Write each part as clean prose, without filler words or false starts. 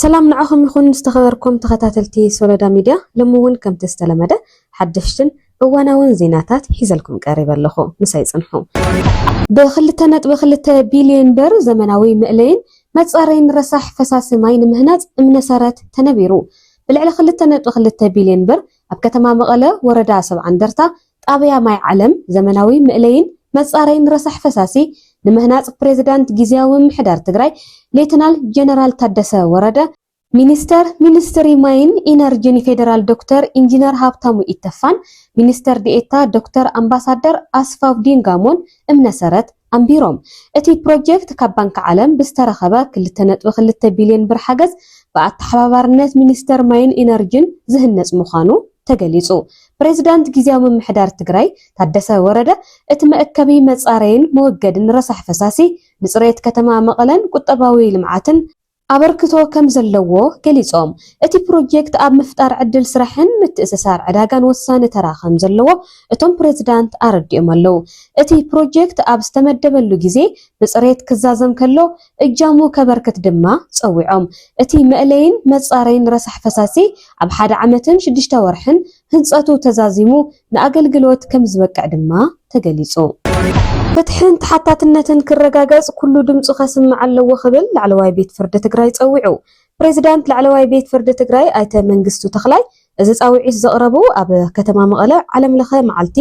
سلام نعاكم يخون استخبركم تخاتاتلتي سولدا ميديا لمون كم تستلمده حدشتن اوانا زيناتات حيزلكم قريبا لخو مساي صنحو بخلته بليون بر زمناوي مقلين متصارين رسح فساس ماي نمهنات امنسارات تنبيرو بالعلى خلته بليون بر اب كتما مقله وردا 7 درتا طابيا ماي علم زمناوي مقلين متصارين رسح فساسي نمهنات بريزيدنت جيزياوي محدار تግራይ ليتنال جنرال تادسه ورده ሚኒስተር ማይን ኢነርጂ ፌደራል ዶክተር ኢንጂነር ሀብታሙ ኢተፋን ሚኒስተር ዲኤታ ዶክተር አምባሳደር አስፋው ዲንጋሞን እምነሰረት ኣንቢሮም እቲ ፕሮጀክት ካብ ባንክ ዓለም ብዝተረኸበ 2.2 ቢልዮን ብር ሓገዝ ብኣተሓባባርነት ሚኒስተር ማይን ኢነርጂን ዝህነጽ ምዃኑ ተገሊጹ ፕሬዝዳንት ጊዜያዊ ምምሕዳር ትግራይ ታደሰ ወረደ እቲ መእከቢ መጻረይን መወገድን ረሳሕ ፈሳሲ ንጽሬት ከተማ መቐለን ቁጠባዊ ልምዓትን አበርክቶ ከም ዘለዎ ገሊጾም እቲ ፕሮጀክት ኣብ ምፍጣር ዕድል ስራሕን ምትእስሳር ዕዳጋን ወሳኒ ተራኸም ዘለዎ እቶም ፕሬዝዳንት ኣረዲኦም ኣለው እቲ ፕሮጀክት ኣብ ዝተመደበሉ ግዜ ብጽሬት ክዛዘም ከሎ እጃሙ ከበርክት ድማ ጸዊዖም እቲ መእለይን መጻረይን ረሳሕ ፈሳሲ ኣብ 1 ዓመትን 6 ወርሕን ህንጸቱ ተዛዚሙ ንኣገልግሎት ከም ዝበቅዕ ድማ ተገሊጹ فتحن تحتاتنتن كرغاغص كل دمص خصم علو خبل لعلواي بيت فرد تግራይ ጸዊዑ ፕሬዝዳንት لعلواي بيت فرد تግራይ ኣይተ መንግስቱ ተኽላይ እዚ ጻዊዒት ዘቕረቡ ኣብ ከተማ መቐለ ዓለም ለኸ መዓልቲ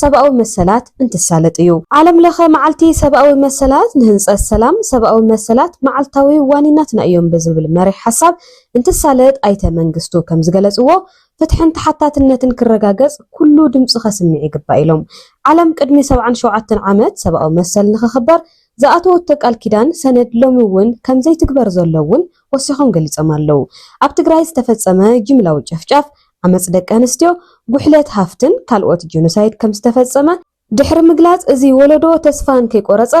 ሰብኣዊ መሰላት እንትሳለጥ እዩ ዓለም ለኸ መዓልቲ ሰብኣዊ መሰላት ንህንጸት ሰላም ሰብኣዊ መሰላት መዓልታዊ ዋኒናትና እዮም በዝብል መሪሕ ሓሳብ እንትሳለጥ ኣይተ መንግስቱ ከም ዝገለጽዎ فتحن تحتاتنتن كرغاغص كل دمص خصمع ይግባእ ኢሎም ዓለም ቅድሚ 77 ዓመት ሰብኣዊ መሰል ንኽኽበር ዝኣተወ ተቃል ኪዳን ሰነድ ሎሚ እውን ከም ዘይትግበር ዘለውን ወሲኾም ገሊጾም ኣለው ኣብ ትግራይ ዝተፈጸመ ጅምላዊ ጨፍጫፍ ዓመጽ ደቂ ኣንስትዮ ጉሕለት ሃፍትን ካልኦት ጄኖሳይድ ከም ዝተፈጸመ ድሕሪ ምግላጽ እዚ ወለዶ ተስፋን ከይቆረጸ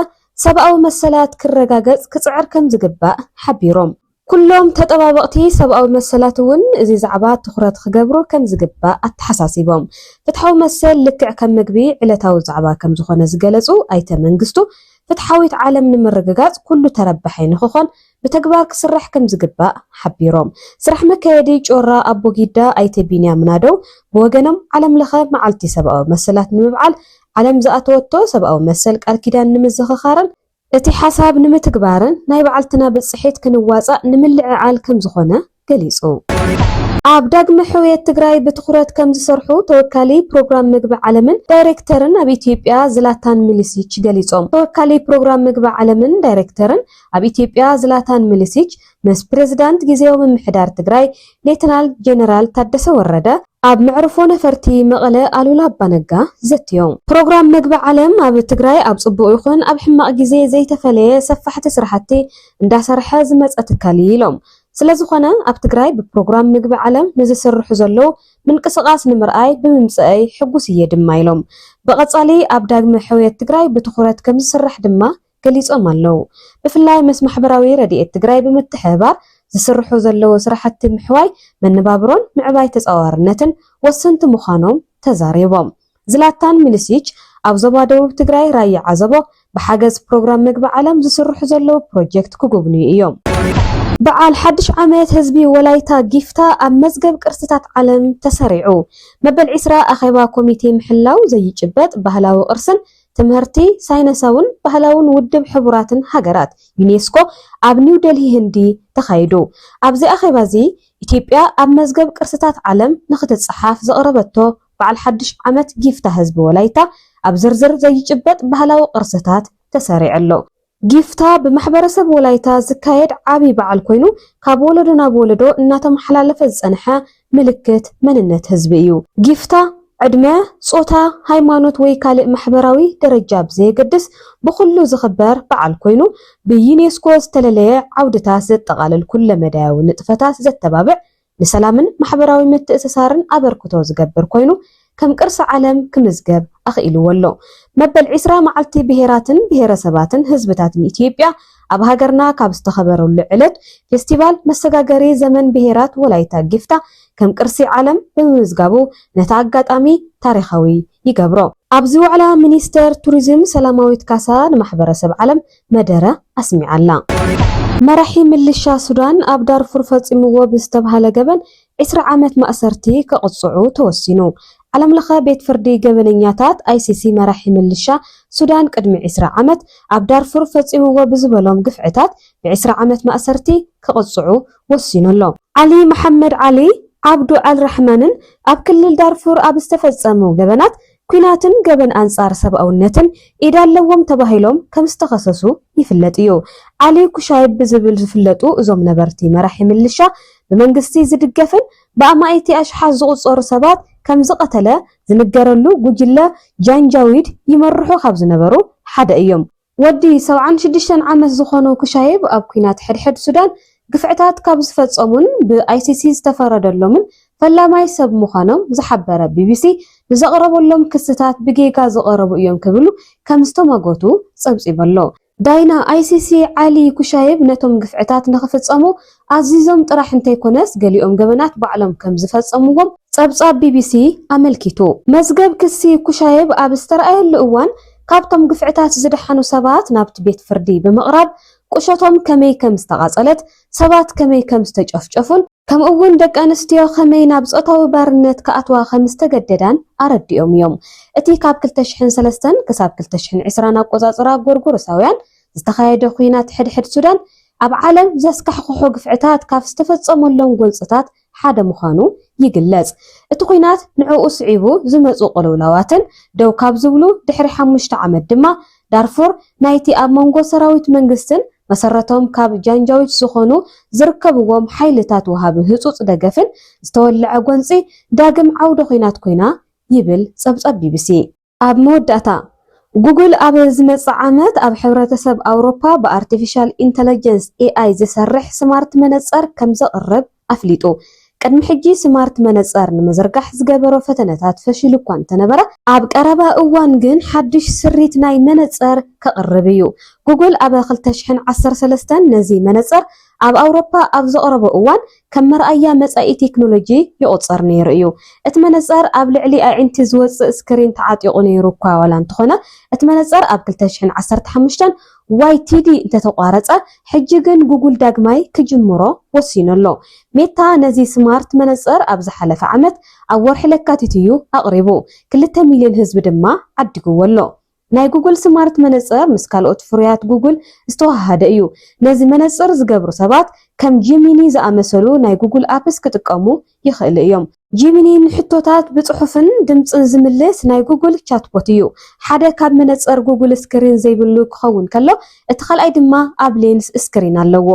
ሰብኣዊ መሰላት ክረጋገጽ ክጽዕር ከም ዝግባእ ሓቢሮም ኩሎም ተጠባበቅቲ ሰብኣዊ መሰላት እውን እዚ ዛዕባ ትኹረት ክገብሩ ከም ዝግባእ ኣተሓሳሲቦም ፍትሓዊ መሰል ልክዕ ከም ምግቢ ዕለታዊ ዛዕባ ከም ዝኾነ ዝገለጹ ኣይተ መንግስቱ ፍትሓዊት ዓለም ንምርግጋጽ ኩሉ ተረባሐይ ንኽኾን ብተግባር ክስራሕ ከም ዝግባእ ሓቢሮም ስራሕ መካየዲ ጮራ ኣቦጊዳ ኣይተ ቢንያም ናደው ብወገኖም ዓለም ለኸ መዓልቲ ሰብኣዊ መሰላት ንምብዓል ዓለም ዝኣተወቶ ሰብኣዊ መሰል ቃል ኪዳን ንምዝኽኻርን እቲ ሓሳብ ንምትግባርን ናይ በዓልትና ብጽሒት ክንዋጻእ ንምልዕዓል ከም ዝኾነ ገሊጹ ኣብ ዳግመ ሕውየት ትግራይ ብትኹረት ከም ዝሰርሑ ተወካሊ ፕሮግራም ምግቢ ዓለምን ዳይሬክተርን ኣብ ኢትዮጵያ ዝላታን ሚሊሲች ገሊጾም ተወካሊ ፕሮግራም ምግቢ ዓለምን ዳይሬክተርን ኣብ ኢትዮጵያ ዝላታን ሚሊሲች ምስ ፕሬዝዳንት ጊዜያዊ ምምሕዳር ትግራይ ሌተናል ጀነራል ታደሰ ወረደ ኣብ ምዕርፎ ነፈርቲ መቐለ ኣሉላ ኣባነጋ ዘትዮም ፕሮግራም ምግቢ ዓለም ኣብ ትግራይ ኣብ ጽቡቕ ይኹን ኣብ ሕማቕ ግዜ ዘይተፈለየ ሰፋሕቲ ስራሕቲ እንዳሰርሐ ዝመጸ ትካል ኢሎም ስለዝኾነ ኣብ ትግራይ ብፕሮግራም ምግቢ ዓለም ንዝሰርሑ ዘለዉ ምንቅስቓስ ንምርኣይ ብምምጽአይ ሕጉስ እየ ድማ ኢሎም ብቐጻሊ ኣብ ዳግመ ሕውየት ትግራይ ብትኹረት ከም ዝስራሕ ድማ ገሊጾም ኣለው ብፍላይ ምስ ማሕበራዊ ረድኤት ትግራይ ብምትሕብባር ዝስርሑ ዘለዉ ስራሕቲ ምሕዋይ መንባብሮን ምዕባይ ተጻዋርነትን ወሰንቲ ምዃኖም ተዛሪቦም ዝላታን ሚሊሲች ኣብ ዞባ ደቡብ ትግራይ ራያ ዓዘቦ ብሓገዝ ፕሮግራም ምግቢ ዓለም ዝስርሑ ዘለዉ ፕሮጀክት ክጉብንዩ እዮም በዓል ሓድሽ ዓመት ህዝቢ ወላይታ ጊፍታ ኣብ መዝገብ ቅርስታት ዓለም ተሰሪዑ መበል 20 ኣኼባ ኮሚቴ ምሕላው ዘይጭበጥ ባህላዊ ቅርስን ትምህርቲ ሳይነሳውን ባህላውን ውድብ ሕቡራትን ሃገራት ዩኔስኮ ኣብ ኒው ዴልሂ ህንዲ ተኻይዱ ኣብዚ ኣኼባ እዚ ኢትዮጵያ ኣብ መዝገብ ቅርስታት ዓለም ንኽትጽሓፍ ዘቕረበቶ በዓል ሓድሽ ዓመት ጊፍታ ህዝቢ ወላይታ ኣብ ዝርዝር ዘይጭበጥ ባህላዊ ቅርስታት ተሰሪዑ ጊፍታ በማሕበረሰብ ወላይታ ዝካየድ ዓቢ በዓል ኮይኑ ካብ ወለዶ ናብ ወለዶ እናተመሓላለፈ ዝጸንሐ ምልክት መንነት ህዝቢ እዩ ጊፍታ ዕድመ ጾታ ሃይማኖት ወይ ካልእ ማሕበራዊ ደረጃ ብዘይገድስ ብኩሉ ዝኽበር በዓል ኮይኑ ብዩኔስኮ ዝተለለየ ዓውድታት ዘጠቓልል ኩለ መዳያዊ ንጥፈታት ዘተባብዕ ንሰላምን ማሕበራዊ ምትእስሳርን ኣበርክቶ ዝገብር ኮይኑ ከም ቅርሲ ዓለም ክምዝገብ ኣኽኢልዎ ኣሎ መበል 20 መዓልቲ ብሄራትን ብሄረሰባትን ህዝብታትን ኢትዮጵያ ኣብ ሃገርና ካብ ዝተኸበረሉ ዕለት ፌስቲቫል መሰጋገሪ ዘመን ብሄራት ወላይታ ጊፍታ ከም ቅርሲ ዓለም ብምዝጋቡ ነታ ኣጋጣሚ ታሪኻዊ ይገብሮ ኣብዚ ዋዕላ ሚኒስተር ቱሪዝም ሰላማዊት ካሳ ንማሕበረሰብ ዓለም መደረ ኣስሚዓላ مرحي ملشا سودان ኣብ ዳርፉር ፈፂምዎ ብዝተባሃለ ገበን 20 ዓመት ማእሰርቲ ከቅፅዑ ተወሲኑ ዓለም ለኸ ቤት ፍርዲ ገበነኛታት ICC መራሒ ምልሻ ሱዳን ቅድሚ 20 ዓመት ኣብ ዳርፉር ፈፂምዎ ብዝበሎም ግፍዕታት ብ20 ዓመት ማእሰርቲ ከቅፅዑ ወሲኑሎ ዓሊ መሐመድ ዓሊ ዓብዱ አልረሕማንን ኣብ ክልል ዳርፉር ኣብ ዝተፈጸሙ ገበናት ኩናትን ገበን አንጻር ሰብአውነትን ኢዳለዎም ተባሂሎም ከም ዝተኸሰሱ ይፍለጥ እዩ ዓሊ ኩሻይብ ብዝብል ዝፍለጡ እዞም ነበርቲ መራሒ ምልሻ ብመንግስቲ ዝድገፍን ብኣማይቲ ኣሽሓት ዝቁፀሩ ሰባት ከም ዝቀተለ ዝንገረሉ ጉጅለ ጃንጃዊድ ይመርሑ ካብ ዝነበሩ ሓደ እዮም ወዲ 76 ዓመት ዝኾኑ ኩሻይብ ኣብ ኩናት ሕድሕድ ሱዳን ግፍዕታት ካብ ዝፈጸሙን ብICC ዝተፈረደሎምን ፈላማይ ሰብ ምዃኖም ዝሓበረ BBC ብዘቕረበሎም ክስታት ብጌጋ ዝቐረቡ እዮም ክብሉ ከም ዝተማጎቱ ጸብጺበሎ ዳይና ICC ዓሊ ኩሻይብ ነቶም ግፍዕታት ንኽፍጸሙ ኣዚዞም ጥራሕ እንተይኮነስ ገሊኦም ገበናት ባዕሎም ከም ዝፈጸምዎም ጸብጻብ BBC ኣመልኪቱ መዝገብ ክሲ ኩሻይብ ኣብ ዝተረኣየሉ እዋን ካብቶም ግፍዕታት ዝደሓኑ ሰባት ናብቲ ቤት ፍርዲ ብምቕራብ ቁሸቶም ከመይ ከም ዝተቃጸለት ሰባት ከመይ ከም ዝተጨፍጨፉን ከምኡውን ደቂ ኣንስትዮ ከመይ ናብ ጾታዊ ባርነት ከኣትዋ ከም ዝተገደዳን ኣረዲኦም እዮም እቲ ካብ 2003 ክሳብ 2020 ኣቆጻጽራ ጎርጎሮሳውያን ዝተኻየደ ኩናት ሕድሕድ ሱዳን ኣብ ዓለም ዘስካሕክሑ ግፍዕታት ካብ ዝተፈጸመሎም ጎንፅታት ሓደ ምዃኑ ይግለጽ እቲ ኩናት ንዕኡ ስዒቡ ዝመጹ ቅልውላዋትን ደው ካብ ዝብሉ ድሕሪ 5 ዓመት ድማ ዳርፉር ናይቲ ኣብ መንጎ ሰራዊት መንግስትን መሰረቶም ካብ ጃንጃዊት ዝኾኑ ዝርከብዎም ሓይልታት ወሃቢ ህጹጽ ደገፍን ዝተወልዐ ጎንፂ ዳግም ዓውደ ኩናት ኮይና ይብል ጸብጻብ BBC ኣብ መወዳእታ ጉግል ኣብ ዝመጽእ ዓመት ኣብ ሕብረተሰብ ኣውሮፓ ብኣርቲፊሻል ኢንተለጀንስ AI ዝሰርሕ ስማርት መነጽር ከም ዘቕርብ ኣፍሊጡ ቅድሚ ሕጂ ስማርት መነጽር ንምዝርጋሕ ዝገበሮ ፈተነታት ፈሽሉ እኳ እንተነበረ ኣብ ቀረባ እዋን ግን ሓድሽ ስሪት ናይ መነጽር ከቕርብ እዩ ጉግል ኣብ 2013 ነዚ መነጽር ኣብ ኣውሮፓ ኣብ ዘቕረበ እዋን ከም መርኣያ መጻኢ ቴክኖሎጂ ይቁጸር ነይሩ እዩ እቲ መነጽር ኣብ ልዕሊ ኣዒንቲ ዝወጽእ ስክሪን ተዓጢቑ ነይሩ እኳ ዋላ እንተኾነ እቲ መነጽር ኣብ 2015 YTD እንተተቋረጸ ሕጂ ግን ጉግል ዳግማይ ክጅምሮ ወሲኑሎ ሜታ ነዚ ስማርት መነጽር ኣብ ዝሓለፈ ዓመት ኣብ ወርሒ ለካቲት እዩ ኣቕሪቡ 2 ሚልዮን ህዝቢ ድማ ዓዲግዎሎ ናይ ጉግል ስማርት መነጽር ምስ ካልኦት ፍርያት ጉግል ዝተዋሃደ እዩ ነዚ መነጽር ዝገብሩ ሰባት ከም ጂሚኒ ዝኣመሰሉ ናይ ጉግል ኣፕስ ክጥቀሙ ይኽእሉ እዮም ጂሚኒ ንሕቶታት ብጽሑፍን ድምጽን ዝምልስ ናይ ጉግል ቻትቦት እዩ ሓደ ካብ መነጽር ጉግል ስክሪን ዘይብሉ ክኸውን ከሎ እቲ ካልኣይ ድማ ኣብ ሌንስ ስክሪን ኣለዎ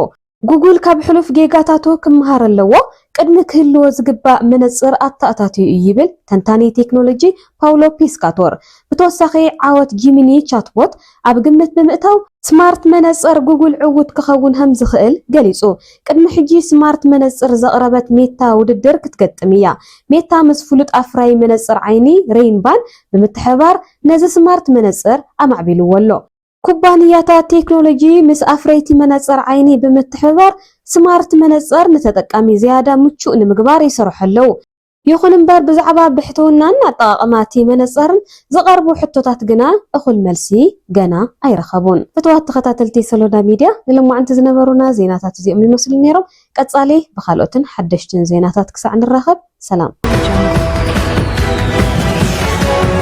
ጉግል ካብ ሕሉፍ ጌጋታቱ ክመሃር ኣለዎ ቅድሚ ክህልዎ ዝግባእ መነጽር ኣታኣታትዩ ይብል ተንታኒ ቴክኖሎጂ ፓውሎ ፒስካቶር ብተወሳኺ ዓወት ጂሚኒ ቻትቦት ኣብ ግምት ብምእታው ስማርት መነጽር ጉግል ዕውት ክኸውን ከም ዝኽእል ገሊጹ ቅድሚ ሕጂ ስማርት መነጽር ዘቕረበት ሜታ ውድድር ክትገጥም እያ ሜታ ምስ ፍሉጥ ኣፍራይ መነጽር ዓይኒ ሬይንባን ብምትሕባር ነዚ ስማርት መነጽር ኣማዕቢልዎሎ ኩባንያታት ቴክኖሎጂ ምስ ኣፍረይቲ መነጽር ዓይኒ ብምትሕባር ስማርት መነጽር ንተጠቃሚ ዝያዳ ምቹእ ንምግባር ይሰርሐለው ይኹን እምበር ብዛዕባ ብሕትውናን ኣጠቓቕማቲ መነጽርን ዝቐርቡ ሕቶታት ግና እኹል መልሲ ገና ኣይረኸቡን ፍትዋት ተኸታተልቲ ሰሎዳ ሚድያ ንሎማዓንቲ ዝነበሩና ዜናታት እዚኦም ይመስሉ ነይሮም ቀጻሊ ብኻልኦትን ሓደሽትን ዜናታት ክሳዕ ንራኸብ ሰላም